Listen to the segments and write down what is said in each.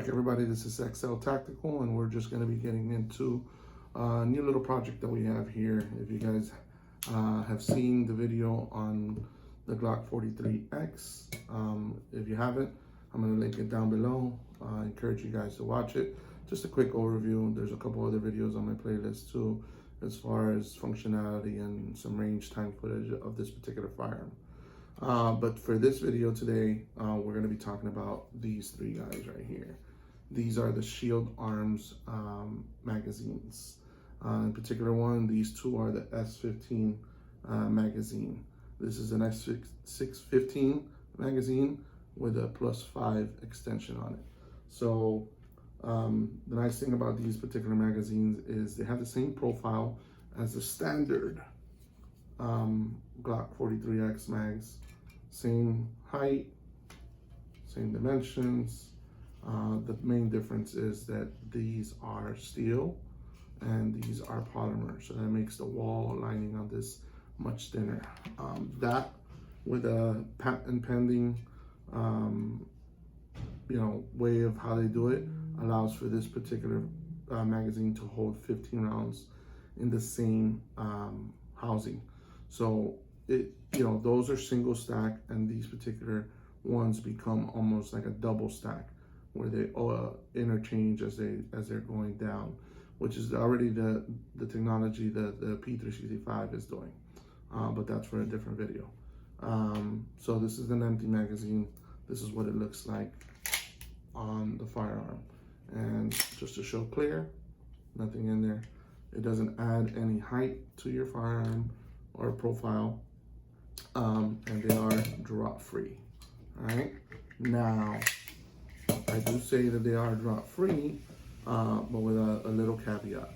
back, everybody. This is XL Tactical, and we're just going to be getting into a new little project that we have here. If you guys have seen the video on the Glock 43X, if you haven't, I'm going to link it down below. I encourage you guys to watch it. Just a quick overview. There's a couple other videos on my playlist too, as far as functionality and some range time footage of this particular firearm. But for this video today, we're going to be talking about these three guys right here. These are the Shield Arms magazines. In particular one, these two are the S15 magazine. This is an S615 magazine with a +5 extension on it. So the nice thing about these particular magazines is they have the same profile as the standard Glock 43X mags. Same height, same dimensions. The main difference is that these are steel and these are polymer, so that makes the wall lining on this much thinner. That with a patent pending way of how they do it allows for this particular magazine to hold 15 rounds in the same housing. So those are single stack, and these particular ones become almost like a double stack, where they interchange as they're going down, which is already the technology that the P365 is doing, but that's for a different video. So this is an empty magazine. This is what it looks like on the firearm, and just to show clear, nothing in there. It doesn't add any height to your firearm or profile, and they are drop free. All right, now I do say that they are drop free, but with a little caveat.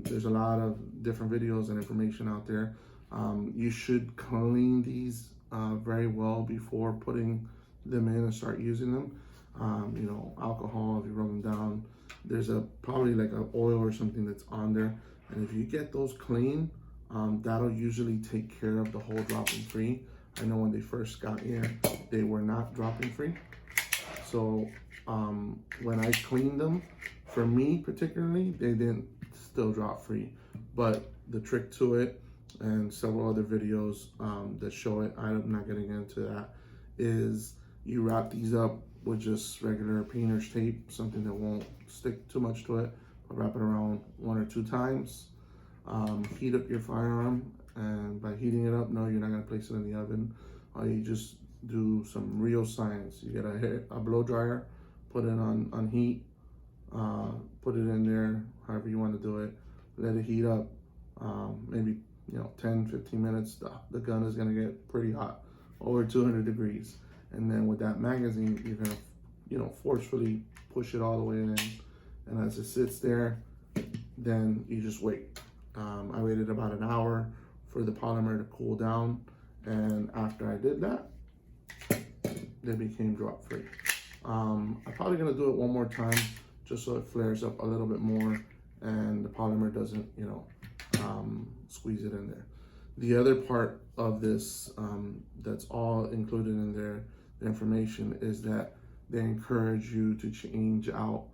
There's a lot of different videos and information out there. You should clean these very well before putting them in and start using them. Alcohol, if you rub them down, there's probably like an oil or something that's on there, and if you get those clean, that'll usually take care of the whole dropping free. I know when they first got here, they were not dropping free. So when I cleaned them, for me particularly, they didn't still drop free. But the trick to it, and several other videos that show it, I'm not getting into that, is you wrap these up with just regular painter's tape, something that won't stick too much to it, but wrap it around 1 or 2 times. Heat up your firearm, and by heating it up, no, you're not gonna place it in the oven. You just do some real science. You get a blow dryer, put it on heat, put it in there, however you want to do it. Let it heat up, maybe 10-15 minutes. The gun is gonna get pretty hot, over 200 degrees. And then with that magazine, you're gonna forcefully push it all the way in, and as it sits there, then you just wait. I waited about an hour for the polymer to cool down, and after I did that, they became drop free. I'm probably gonna do it one more time just so it flares up a little bit more and the polymer doesn't, squeeze it in there. The other part of this that's all included in there, the information, is that they encourage you to change out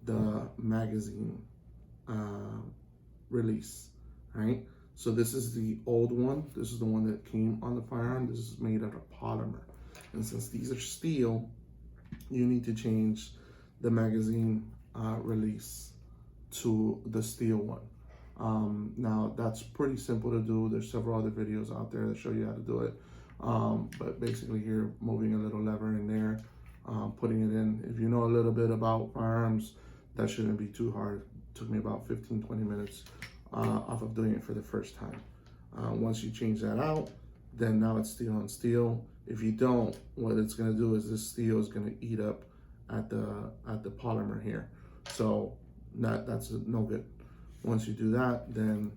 the magazine release, right? So this is the old one. This is the one that came on the firearm. This is made out of polymer. And since these are steel, you need to change the magazine release to the steel one. Now that's pretty simple to do. There's several other videos out there that show you how to do it. But basically you're moving a little lever in there, putting it in. If you know a little bit about firearms, that shouldn't be too hard. It took me about 15-20 minutes off of doing it for the first time. Once you change that out, then now it's steel on steel. If you don't, what it's gonna do is this steel is gonna eat up at the polymer here. So that's no good. Once you do that, then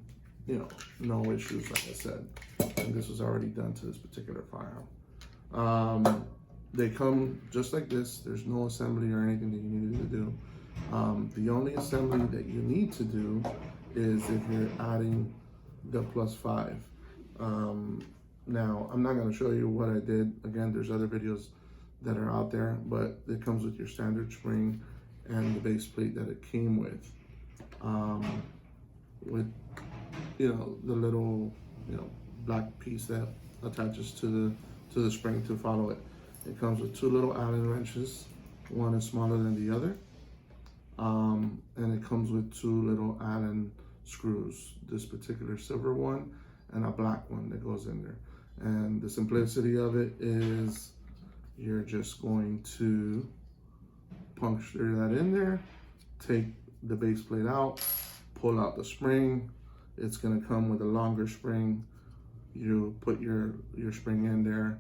no issues, like I said. And this was already done to this particular firearm. They come just like this. There's no assembly or anything that you need to do. The only assembly that you need to do is if you're adding the +5. Now, I'm not going to show you what I did. Again, there's other videos that are out there, but it comes with your standard spring and the base plate that it came with the little black piece that attaches to the spring to follow it. It comes with two little Allen wrenches. One is smaller than the other, and it comes with two little Allen screws. This particular silver one and a black one that goes in there. And the simplicity of it is you're just going to puncture that in there, take the base plate out, pull out the spring. It's going to come with a longer spring. You put your spring in there.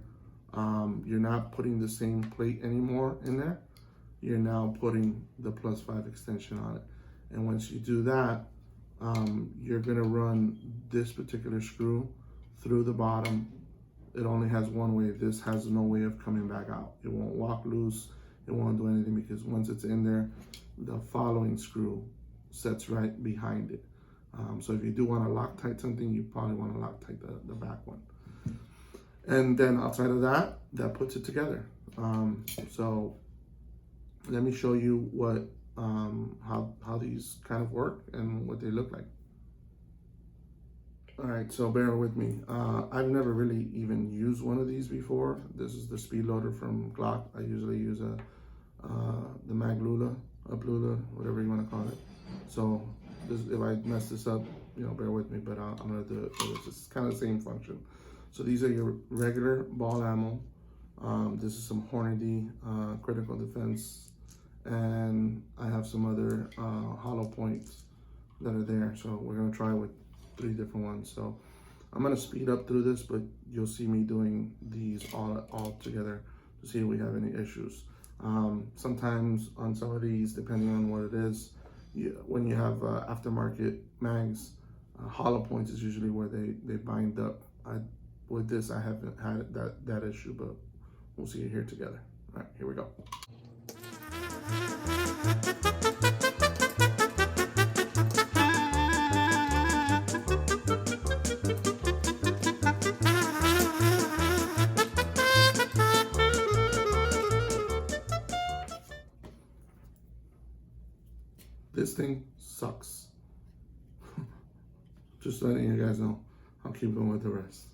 You're not putting the same plate anymore in there. You're now putting the +5 extension on it. And once you do that, you're going to run this particular screw through the bottom. It only has one way. This has no way of coming back out. It won't walk loose. It won't do anything, because once it's in there, the following screw sets right behind it. So if you do want to Loctite something, you probably want to Loctite the back one. And then outside of that, that puts it together. So let me show you what how these kind of work and what they look like. All right, so bear with me. I've never really even used one of these before. This is the speed loader from Glock. I usually use the Mag Lula, Up Lula, whatever you want to call it. So if I mess this up, bear with me, but I'm gonna do it. It's kind of the same function. So these are your regular ball ammo. This is some Hornady critical defense, and I have some other hollow points that are there. So we're gonna try with 3 different ones. So I'm gonna speed up through this, but you'll see me doing these all together to see if we have any issues. Sometimes on some of these, depending on what it is, when you have aftermarket mags, hollow points is usually where they bind up. With this, I haven't had that issue, but we'll see it here together. All right, here we go. This thing sucks. Just letting you guys know. I'll keep going with the rest.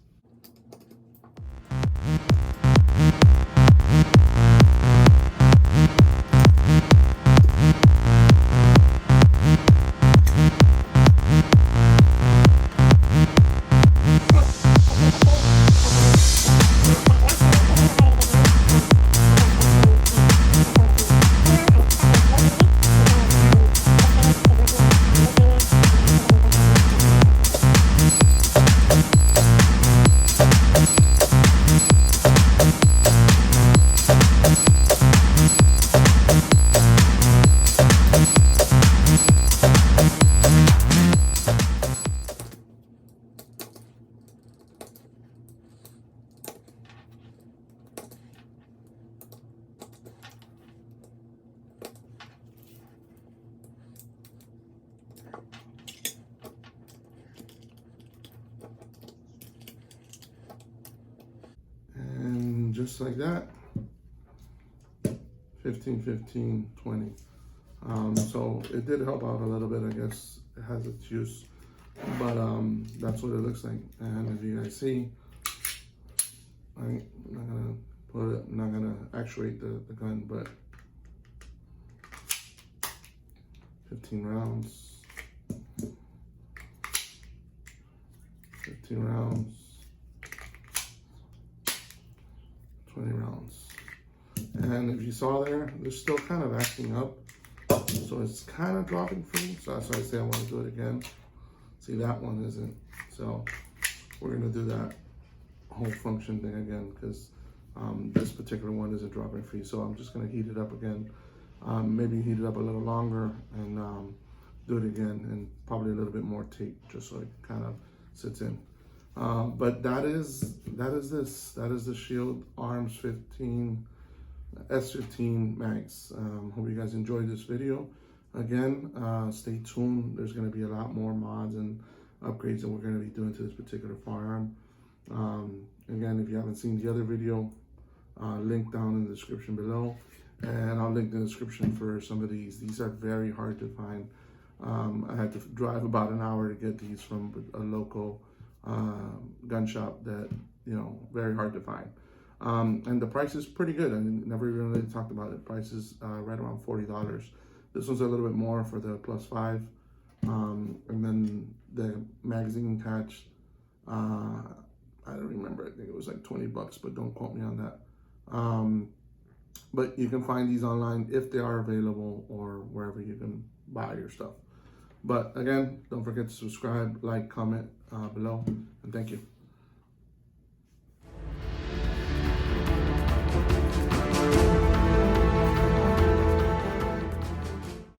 Just like that, 15, 15, 20. So it did help out a little bit. I guess it has its use, but that's what it looks like. And as you guys see, I'm not gonna actuate the gun, but 15 rounds, 15 rounds, 20 rounds. And if you saw there, they're still kind of acting up. So it's kind of dropping free. So that's why I say I want to do it again. See, that one isn't. So we're going to do that whole function thing again, because this particular one isn't dropping free. So I'm just going to heat it up again. Maybe heat it up a little longer and do it again, and probably a little bit more tape just so it kind of sits in. But that is the Shield Arms S15 mags. Hope you guys enjoyed this video. Again, stay tuned. There's going to be a lot more mods and upgrades that we're going to be doing to this particular firearm. Again, if you haven't seen the other video, link down in the description below, and I'll link the description for some of these. These are very hard to find. I had to drive about an hour to get these from a local gun shop that, you know, very hard to find. And the price is pretty good. I never even really talked about it. Price is right around $40. This one's a little bit more for the +5. And then the magazine attached, I don't remember, I think it was like 20 bucks, but don't quote me on that. But you can find these online if they are available, or wherever you can buy your stuff. But again, don't forget to subscribe, like, comment below, and thank you.